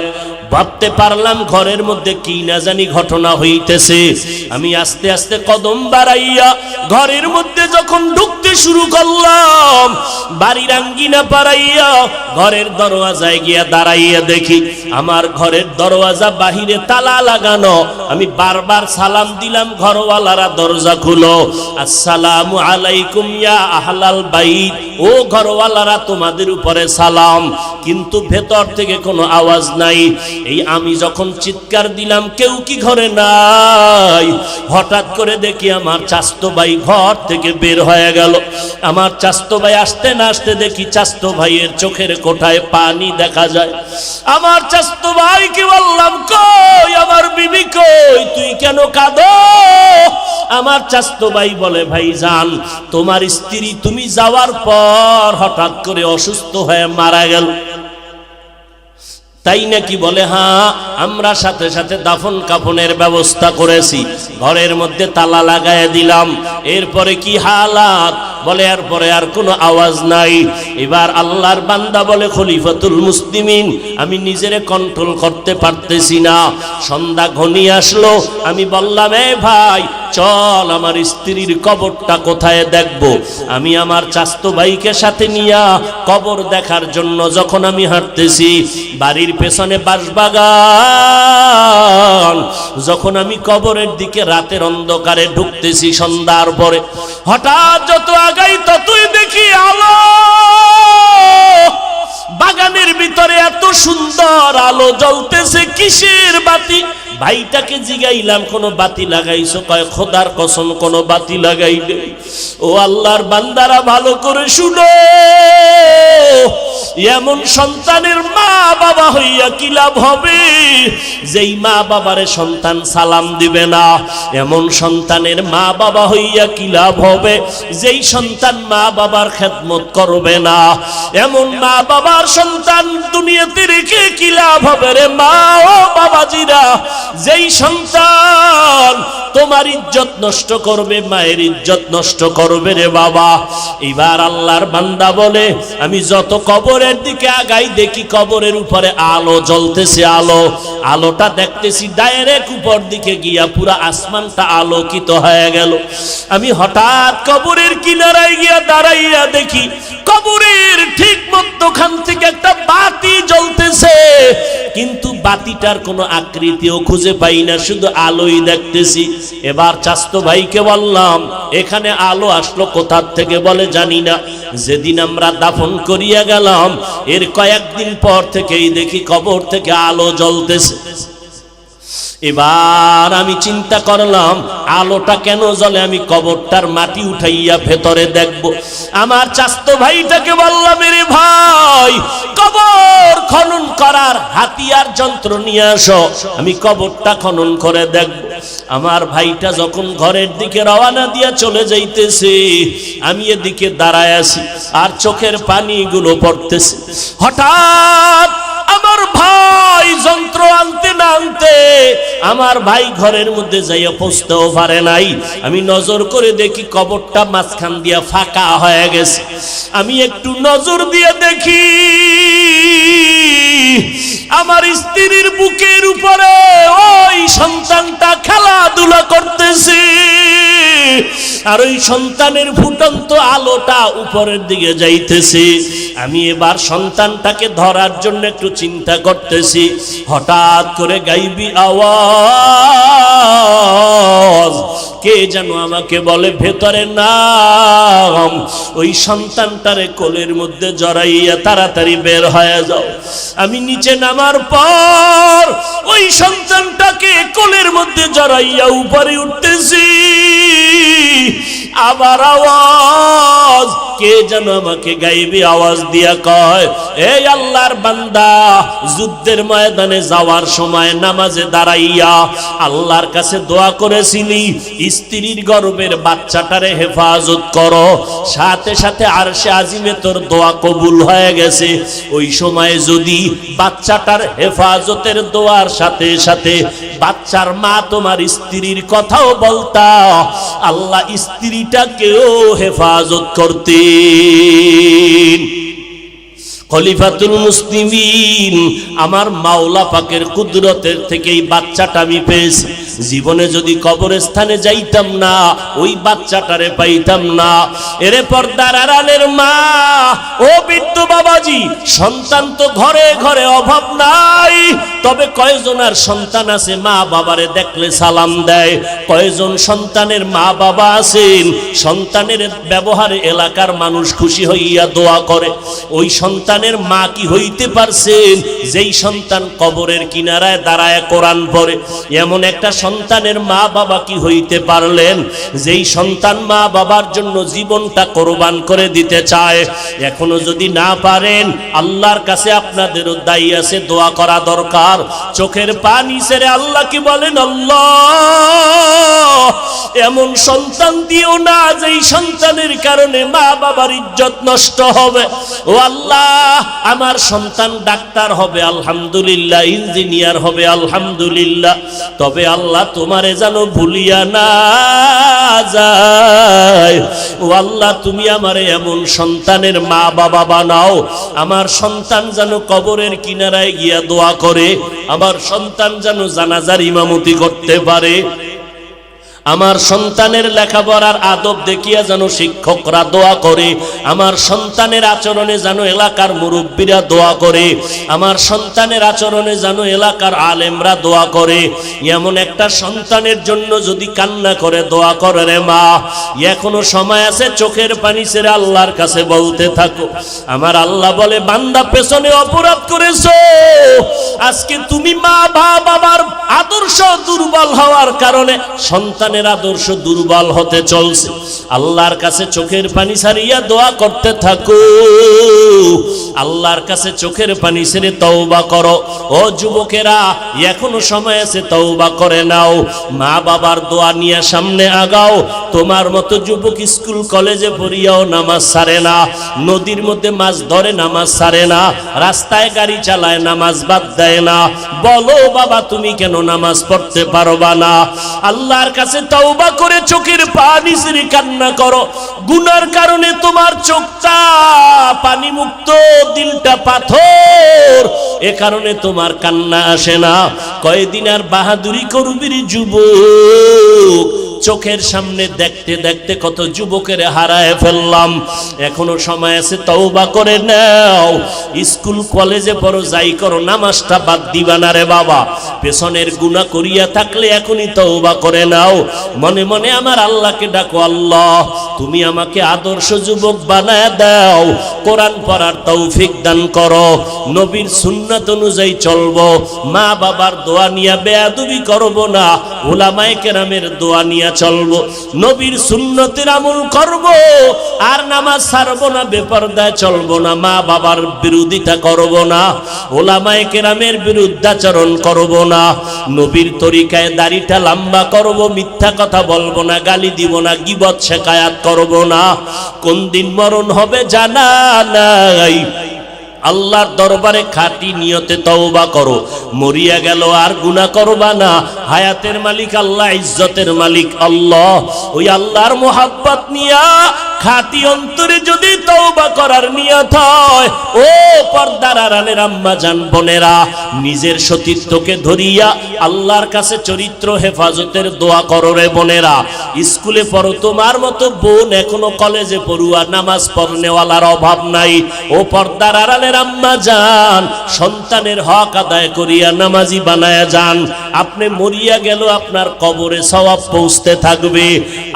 ভাবতে পারলাম ঘরের মধ্যে কি না জানি ঘটনা হইতেছে। আমি আস্তে আস্তে কদম বাড়াইয়া ঘরের মধ্যে যখন ঢুকতে শুরু করলাম, বাড়ির আঙ্গিনা পাড়াইয়া ঘরের দরওয়াজায় গিয়া দাঁড়াইয়া দেখি আমার ঘরের দরওয়াজা বাহিরে তালা লাগানো। আমি বারবার সালাম দিলাম, ঘরওয়ালারা দরজা খুলো, আসসালামু আলাইকুম ইয়া আহলাল বাইত, ও ঘরওয়ালারা তোমাদের উপরে সালাম, কিন্তু ভেতর থেকে কোনো আওয়াজ নাই। এই আমি যখন চিৎকার দিলাম কেউ কি ঘরে নাই, হঠাৎ করে দেখি আমার চাচতো ভাই ঘর থেকে বের হয়ে গেল। আমার চাচতো ভাই আসতে না আসতে দেখি চাচতো ভাইয়ের চোখের কোঠায় পানি দেখা যায়। আমার চাচতো ভাইকে বললাম, কই আমার বিবি কই, তুই কেন কাঁদো? আমার চাচতো ভাই বলে, ভাই জান, তোমার স্ত্রী তুমি যাওয়ার পর হঠাৎ করে অসুস্থ হয়ে মারা গেল। তাই নাকি? বলে হ্যাঁ, আমরা সাথে সাথে দাফন কাফনের ব্যবস্থা করেছি, ঘরের মধ্যে তালা লাগায় দিলাম। এরপরে কি হালাত? বলে এরপরে আর কোনো আওয়াজ নাই। এবার আল্লাহর বান্দা বলে, খলিফাতুল মুসলিমিন, আমি নিজেরে কন্ট্রোল করতে পারতেছি না। সন্ধ্যা ঘনিয়ে আসলো, আমি বললাম, এ ভাই চল আমার স্ত্রীর কবরটা কোথায় দেখব। আমি আমার চাচতো ভাইকে সাথে নিয়া কবর দেখার জন্য যখন আমি হাঁটতেছি, বাড়ির পেছনে বাঁশবাগান, যখন আমি কবরের দিকে রাতের অন্ধকারে ঢুকতেছি সন্ধ্যার পরে, হঠাৎ যত আগাই ততই দেখি আলো। বাগানের ভিতরে এত সুন্দর আলো জ্বলতেছে, কিসের বাতি? ভাইটাকে জিগাইলাম, কোনো বাতি লাগাইছো? কয় খোদার কসম কোনো বাতি লাগাই নেই। ও আল্লাহর বান্দারা ভালো করে শুনো, এমন সন্তানের মা বাবা হইয়া কি লাভ হবে? যেই মা বাবারে সন্তান সালাম দিবে না, এমন সন্তানের মা বাবা হইয়া কি লাভ হবে? যেই সন্তান মা বাবার খেদমত করবে না, এমন মা বাবার সন্তান দুনিয়াতে রেখে কি লাভ হবে রে মা ও বাবাজিরা? যেই সন্তান তোমার ইজ্জত নষ্ট করবে, মায়ের ইজ্জত নষ্ট করবে রে বাবা। এবার আল্লাহর বান্দা বলে, আমি যত কবরের দিকে আগাই দেখি কবরের উপরে আলো জ্বলতেছে। আলোটা দেখতেছি ডাইরেক্ট উপর দিকে গিয়া পুরা আসমানটা আলোকিত হয়ে গেল। আমি হঠাৎ কবরের কিনারায় গিয়া দাঁড়াইয়া দেখি কবরের ঠিক মধ্যখান থেকে একটা বাতি জ্বলতেছে, কিন্তু বাতিটার কোনো আকৃতিও খুঁজে পাই না, শুধু আলোই দেখতেছি। এবার চাচতো ভাইকে বললাম, এখানে আলো আসলো কোথা থেকে? বলে জানি না, যেদিন আমরা দাফন করিয়া গেলাম এর কয়েকদিন পর থেকেই দেখি কবর থেকে আলো জ্বলতেছে। এবার আমি চিন্তা করলাম আলোটা কেন জ্বলে, আমি কবরটার মাটি উঠাইয়া ভেতরে দেখব। আমার চাচতো ভাইটাকে বললাম, রে ভাই কবর খনন করার হাতিয়ার যন্ত্র নিয়ে আসো, আমি কবরটা খনন করে দেখব। আমার ভাইটা যখন ঘরের দিকে রওনা দিয়া চলে যাইতেছে, আমি এদিকে দাঁড়ায় আছি আর চোখের পানিগুলো পড়তেছে। হঠাৎ আমার ভাই যন্ত্র আনতে না আনতে আমার ভাই ঘরের মধ্যে যাইয়া পৌঁছতেও পারে নাই। আমি নজর করে দেখি কবরটা মাঝখান দিয়া ফাঁকা হয়ে গেছে। আমি একটু নজর দিয়ে দেখি আমার স্ত্রীর বুকের উপরে ওই সন্তানটা খেলাধুলা করতেছে, আর ওই সন্তানের ফুটন্ত আলোটা উপরের দিকে যাইতেছে। আমি এবার সন্তানটাকে ধরার জন্য একটু চিন্তা করতেছি, হঠাৎ করে গাইবি আওয়াজ কে যেন আমাকে বলে, ভেতরে নাম, ওই সন্তানটারে কোলের মধ্যে জড়াইয়া তাড়াতাড়ি বের হয়ে যাও। আমি নিচে নামার পর ওই সন্তানটাকে কোলের মধ্যে জড়াইয়া উপরে উঠতেছি, আবার আওয়াজ কে যেন আমাকে গাইবি আওয়াজ দিয়া কয়, এই আল্লাহর বান্দা, যুদ্ধের ময়দানে যাওয়ার সময় নামাজে দাঁড়াইয়া আল্লাহর কাছে দোয়া করেছিলি, স্ত্রীর গর্ভের বাচ্চাটারে হেফাজত করো, সাথে সাথে আরশে আজিমে তোর দোয়া কবুল হয়ে গেছে। ওই সময় যদি বাচ্চাটার হেফাজতের দোয়ার সাথে সাথে বাচ্চার মা তোমার স্ত্রীর কথাও বলতা, আল্লাহ স্ত্রীটাকেও হেফাজত করতেন। খলিফাতুল মুসলিমিন আমার মাওলা পাকের কুদরতের থেকে এই বাচ্চাটা আমি পেয়েছি। জীবনে যদি কবরস্থানে যাইতাম না, ওই বাচ্চাটারে পাইতাম না। এরে পর্দার আড়ালের মা, ও বৃদ্ধ বাবাজি, সন্তান তো ঘরে ঘরে অভাব নাই, তবে কয়জনের সন্তান আছে মা বাবারে দেখলে সালাম দেয়? কয়জন সন্তানের মা বাবা আছেন সন্তানের ব্যবহারে এলাকার মানুষ খুশি হইয়া দোয়া করে? ওই সন্তানের মা কি হইতে পারছেন যেই সন্তান কবরের কিনারায় দাঁড়ায় কোরআন পড়ে? এমন একটা সন্তানের মা বাবা কি হইতে পারলেন যেই সন্তান মা বাবার জন্য জীবনটা কোরবান করে দিতে চায়? এখনো যদি না পারেন, আল্লাহর কাছে আপনাদেরও দায়ী আছে, দোয়া করা দরকার। চোখের পানি ছেড়ে আল্লাহ কি বলেন, আল্লাহ এমন সন্তান দিও না যেই সন্তানের কারণে মা বাবার ইজ্জত নষ্ট হবে। ও আল্লাহ, আমার সন্তান ডাক্তার হবে আলহামদুলিল্লাহ, ইঞ্জিনিয়ার হবে আলহামদুলিল্লাহ, তবে আল্লাহ তোমারে যেন ভুলিয়া না যায়। ও আল্লাহ, তুমি আমারে এমন সন্তানের মা বাবা বানাও, আমার সন্তান যেন কবরের কিনারায় গিয়া দোয়া করে, আমার সন্তান যেন জানাজার ইমামতি করতে পারে, আমার সন্তানের লেখাপড়ার আদব দেখিয়া যেন শিক্ষকরা দোয়া করে, আমার সন্তানের আচরণে যেন এলাকার মুরব্বীরা দোয়া করে, আমার সন্তানের আচরণে যেন এলাকার আলেমরা দোয়া করে। এমন একটা সন্তানের জন্য যদি কান্না করে দোয়া করে, রে মা এখনো সময় আছে, চোখের পানি ছেড়ে আল্লাহর কাছে বলতে থাকো। আমার আল্লাহ বলে, বান্দা পেছনে অপরাধ করেছো, আজকে তুমি মা বাবার আদর্শ দুর্বল হওয়ার কারণে সন্তান আদর্শ দুর্বল হতে চলছে। আল্লাহর কাছে চোখের পানি ছাড়িয়া দোয়া করতে থাকো, আল্লাহর কাছে চোখের পানি ছেড়ে তওবা করো। ও যুবকেরা, এখনো সময় আছে, তওবা করে নাও, মা বাবার দোয়া নিয়ে সামনে আগাও। তোমার মতো যুবক স্কুল কলেজে পড়িয়াও নামাজ ছাড়ে না, নদীর মধ্যে মাছ ধরে নামাজ ছাড়ে না, রাস্তায় গাড়ি চালায় নামাজ বাদ দেয় না। বলো বাবা, তুমি কেন নামাজ পড়তে পারবা না? আল্লাহর কাছে তওবা করে চোখের পানি ছেড়ে কান্না করো। গুনার কারণে তোমার চোখটা পানি মুক্ত, দিলটা পাথর, এ কারণে তোমার কান্না আসে না। কয়দিন আর বাহাদুরি করবি রে যুবক? চোখের সামনে দেখতে দেখতে কত যুবকের হারায় ফেললাম। এখনো সময় আছে, তওবা করে নাও। স্কুল কলেজে পড়ো, যাই করো, নামাজটা বাদ দিবা না রে বাবা। পেছনের গুনাহ করিয়া থাকলে এখনই তওবা করে নাও। মনে মনে আমার আল্লাহকে ডাকো, আল্লাহ তুমি আমাকে আদর্শ যুবক বানায় দাও, কোরআন পড়ার তৌফিক দান করো, নবীর সুন্নাত অনুযায়ী চলবো, মা বাবার দোয়া নিয়ে বেয়াদবি করব না, উলামায়ে কেরামের দোয়া নিয়ে চলবো, নবীর সুন্নতের আমল করব, আর নামাজ ছাড়বো না, বেপরদায় চলবো না, মা বাবার বিরোধিতা করব না, উলামায়ে কেরামের বিরুদ্ধাচরণ করব না, নবীর তরিকায় দাড়িটা লম্বা করব, মিথ্যা কথা বলবো না, গালি দিব না, গীবত শেখায়াত করব না। কোন দিন মরণ হবে জানা নাই। আল্লাহর দরবারে খাঁটি নিয়তে তওবা করো, মরিয়া গেল আর গুনাহ করবা না। হায়াতের মালিক আল্লাহ, ইজ্জতের মালিক আল্লাহ। ওই আল্লাহর মোহাব্বত নিয়া খাঁটি অন্তরে যদি তওবা করার নিয়ত হয়, ও পর্দার আড়ালের আম্মা জান বোনেরা, নিজের সতীত্বকে ধরিয়া আল্লাহর কাছে চরিত্র হেফাজতের দোয়া করো রে বোনেরা। স্কুলে পড়ো, তোমার মতো বোন এখনো কলেজে পড়ুয়া, নামাজ পড়নেওয়ালার অভাব নাই। ও পর্দার আড়ালের আম্মা জান, সন্তানের হক আদায় করিয়া নামাজি বানায়া যান। আপনি মরিয়া গেল, আপনার কবরে সওয়াব পৌঁছতে থাকবে।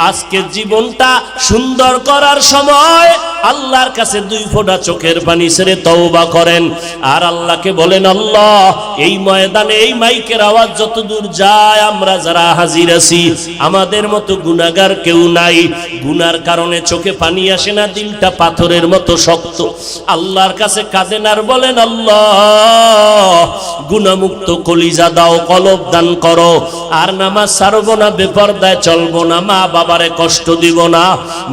আজকে জীবনটা সুন্দর করার সময় আল্লাহর কাছে 2 ফোঁটা চোখের পানি ছেড়ে তওবা করেন আর আল্লাহকে বলেন, আল্লাহ এই ময়দানে এই মাইকের আওয়াজ যত দূর যায় আমরা যারা হাজির আছি আমাদের মতো গুনাহগার কেউ নাই, গুনার কারণে চোখে পানি আসে না, দিলটা পাথরের মতো শক্ত। আল্লাহর কাছে কাঁদেন আর বলেন, আল্লাহ গুনাহমুক্ত কলিজা দাও, কলব দান করো, আর নামাজ ছাড়বো না, বেপরদায় চলবো না, মা বাবারে কষ্ট দিব না,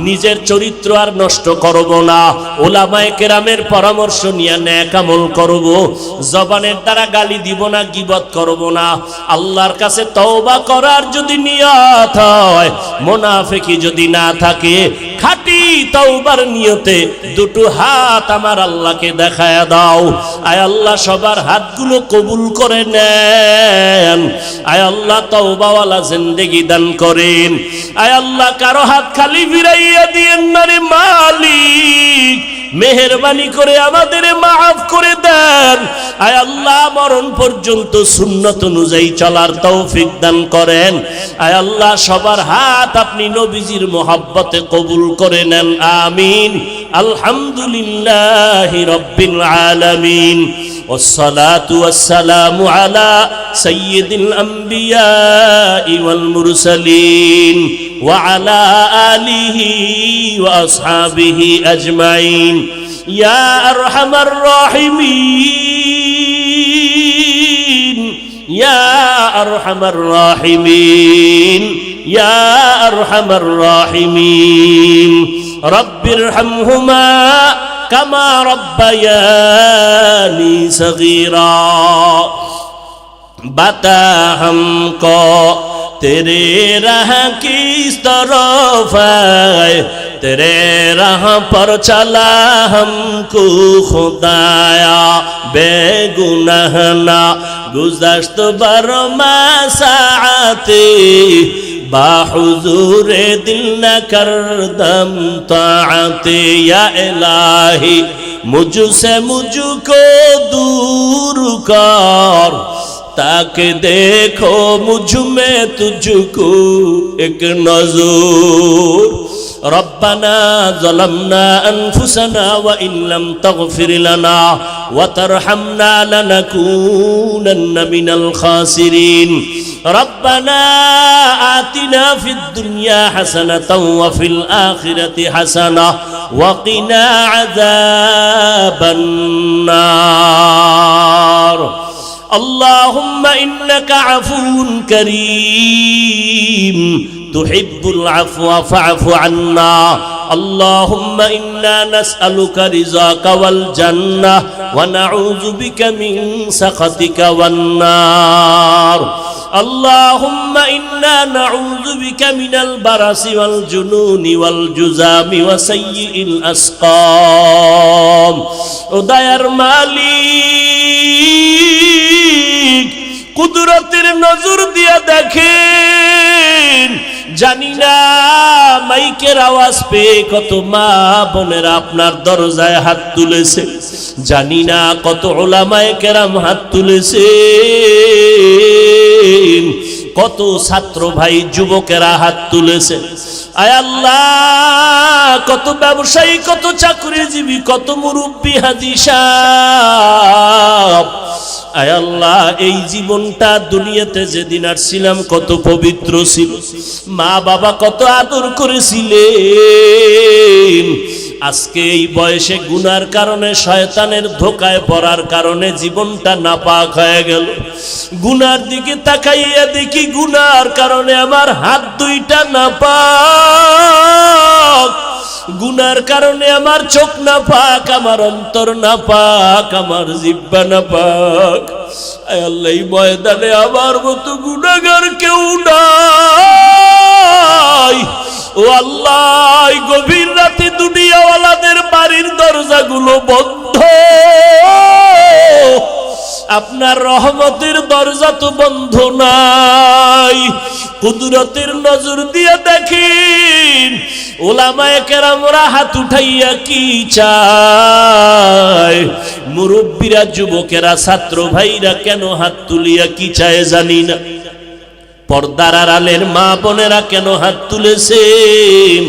নিজের চরিত্র আর নষ্ট করব না, ওলামায়ে কেরামের পরামর্শ নিয়ে নেক আমল করব, জবানের দ্বারা গালি দিব না, গীবত করব না। আল্লাহর কাছে তওবা করার যদি নিয়ত হয়, মুনাফিকি যদি না থাকে, খাঁটি তওবার নিয়তে 2টো হাত আমার আল্লাহকে দেখায়া দাও। আয় আল্লাহ সবার হাতগুলো কবুল করে নেন। আয় আল্লাহ তওবাওয়ালা জিন্দেগি দান করেন। আয় আল্লাহ কারো হাত খালি ফিরাইয়া দিয়েন না রে মালিক, মেহেরবানি করে আমাদের মাফ করে দেন। আয় আল্লাহ মরণ পর্যন্ত সুন্নত অনুযায়ী চলার তৌফিক দান করেন। আয় আল্লাহ সবার হাত আপনি নবীজির মহব্বতে কবুল করে নেন, আমিন। আলহামদুলিল্লাহি রাব্বিল আলামিন, والصلاة والسلام على سيد الأنبياء والمرسلين وعلى آله وأصحابه أجمعين يا أرحم الراحمين يا أرحم الراحمين يا أرحم الراحمين رب ارحمهما كما ربياني صغيرا बता हमको तेरे राह किस तरफ है, तेरे राह पर चला हमको खुदाया, बेगुनाह ना गुज़श्त बरमा साआते, बाहुज़ूरे दिल न करदम ताअते, या इलाही मुझसे मुझको दूर कर, ताकि देखो मुझ में तुझको एक नज़र। रब्बना ज़लमना अनफुसना व इन लम तग़फिर लना व तरहमना लनकूनन्न मिनल खासिरीन। रब्बना आतिना फिद दुनिया हसनतन व फिल आखिरति हसना व क़िना अज़ाबन नार। اللهم إنك عفو كريم تحب العفو فاعف عنا. اللهم إنا نسألك رضاك والجنة ونعوذ بك من سخطك والنار. اللهم إنا نعوذ بك من البرص والجنون والجذام وسيء الأسقام. وداير মালিক কুদরতের নজর দিয়া দেখেন, জানি না মাইকের আওয়াজ পেয়ে কত মা বোনেরা আপনার দরজায় হাত তুলেছে, জানি না কত উলামায়ে কেরাম হাত তুলেছে, কত ছাত্র ভাই যুবকেরা হাত তুলেছে। আয় আল্লাহ কত ব্যবসায়ী, কত চাকরিজীবী, কত মুরব্বী হাজী সাহেব, আয় আল্লাহ এই জীবনটা দুনিয়াতে যেদিন আসছিলাম কত পবিত্র ছিল, মা বাবা কত আদর করেছিলেন, আজকে এই বয়সে গুনার কারণে শয়তানের ধোকায় পড়ার কারণে জীবনটা নাপাক হয়ে গেল। গুনার দিকে তাকাইয়া দেখি গুনার কারণে আমার হাত দুইটা নাপাক, গুনার কারণে আমার চোখ নাপাক, আমার অন্তর নাপাক, আমার জিহ্বা নাপাক। আয় আল্লাহ এই ময়দানে আমার মতো গুনাহগার কেউ নাই। ও আল্লাহ গভীর রাতে দুনিয়াওয়ালাদের বাড়ির দরজাগুলো বন্ধ, আপনার রহমতের দরজা তো বন্ধ নাই। কুদরতের নজর দিয়ে দেখেন উলামায়ে কেরামরা হাত উঠাইয়া কি চায়, মুরব্বীরা যুবকেরা ছাত্র ভাইরা কেন হাত তুলিয়া কি চায় জানি না। পর্দার আড়ালের মা বোনেরা কেন হাত তুলেছেন,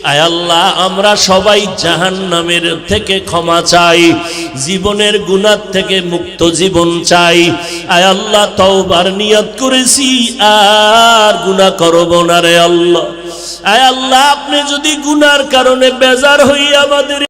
আয় আল্লাহ আমরা সবাই জাহান্নামের থেকে ক্ষমা চাই, জীবনের গুনাহ থেকে মুক্ত জীবন চাই। আয় আল্লাহ তওবার নিয়ত করেছি, আর গুনাহ করব না রে আল্লাহ। আয় আল্লাহ আপনি যদি গুনার কারণে বেজার হই আমাদের